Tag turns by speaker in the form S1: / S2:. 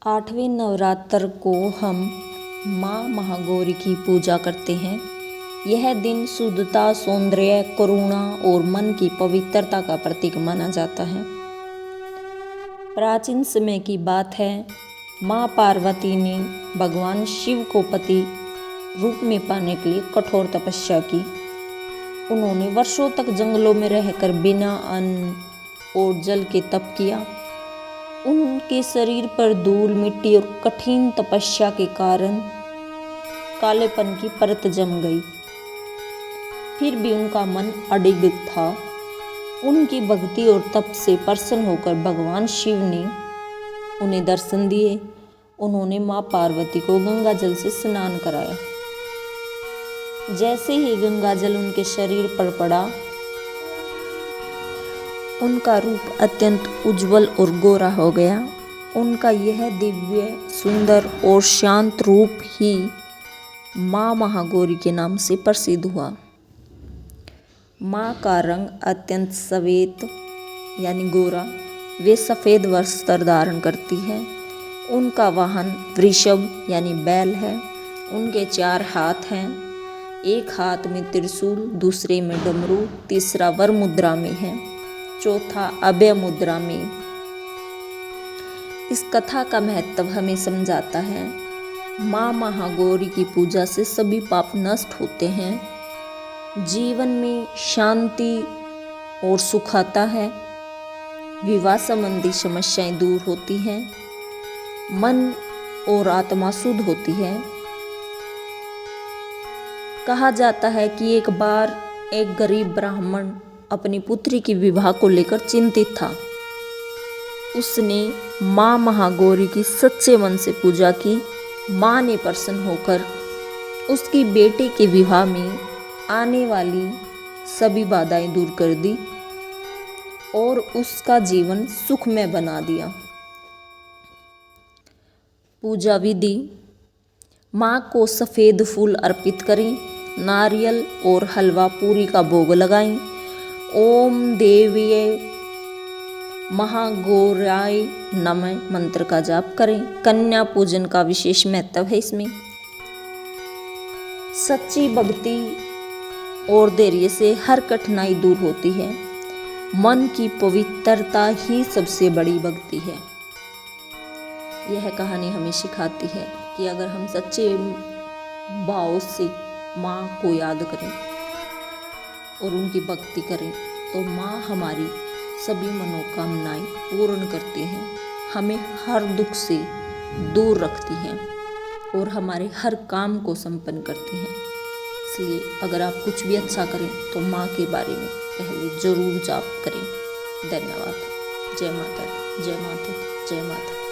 S1: 8वें नवरात्र को हम माँ महागौरी की पूजा करते हैं। यह दिन शुद्धता, सौंदर्य, करुणा और मन की पवित्रता का प्रतीक माना जाता है। प्राचीन समय की बात है, माँ पार्वती ने भगवान शिव को पति रूप में पाने के लिए कठोर तपस्या की। उन्होंने वर्षों तक जंगलों में रहकर बिना अन्न और जल के तप किया। उनके शरीर पर धूल, मिट्टी और कठिन तपस्या के कारण कालेपन की परत जम गई। फिर भी उनका मन अडिग था। उनकी भक्ति और तप से प्रसन्न होकर भगवान शिव ने उन्हें दर्शन दिए। उन्होंने माँ पार्वती को गंगा जल से स्नान कराया। जैसे ही गंगा जल उनके शरीर पर पड़ा, उनका रूप अत्यंत उज्जवल और गोरा हो गया। उनका यह दिव्य, सुंदर और शांत रूप ही माँ महागौरी के नाम से प्रसिद्ध हुआ। माँ का रंग अत्यंत श्वेत यानी गोरा, वे सफ़ेद वस्त्र धारण करती है। उनका वाहन वृषभ यानी बैल है। उनके 4 हाथ हैं, एक हाथ में त्रिशूल, दूसरे में डमरू, तीसरा वर मुद्रा में है, चौथा अभय मुद्रा में। इस कथा का महत्व हमें समझाता है। माँ महागौरी की पूजा से सभी पाप नष्ट होते हैं, जीवन में शांति और सुख आता है, विवाह संबंधी समस्याएं दूर होती हैं, मन और आत्मा शुद्ध होती है। कहा जाता है कि एक बार एक गरीब ब्राह्मण अपनी पुत्री की विवाह को लेकर चिंतित था। उसने माँ महागौरी की सच्चे मन से पूजा की। माँ ने प्रसन्न होकर उसकी बेटे के विवाह में आने वाली सभी बाधाएं दूर कर दी और उसका जीवन सुखमय बना दिया। पूजा विधि: माँ को सफ़ेद फूल अर्पित करें, नारियल और हलवा पूरी का भोग लगाएं, ओम देवीये महागौराय नमः मंत्र का जाप करें। कन्या पूजन का विशेष महत्व है इसमें। सच्ची भक्ति और धैर्य से हर कठिनाई दूर होती है। मन की पवित्रता ही सबसे बड़ी भक्ति है। यह कहानी हमें सिखाती है कि अगर हम सच्चे भाव से माँ को याद करें और उनकी भक्ति करें तो माँ हमारी सभी मनोकामनाएं पूर्ण करती हैं, हमें हर दुख से दूर रखती हैं और हमारे हर काम को संपन्न करती हैं। इसलिए अगर आप कुछ भी अच्छा करें तो माँ के बारे में पहले जरूर जाप करें। धन्यवाद। जय माता दी, जय माता दी, जय माता दी।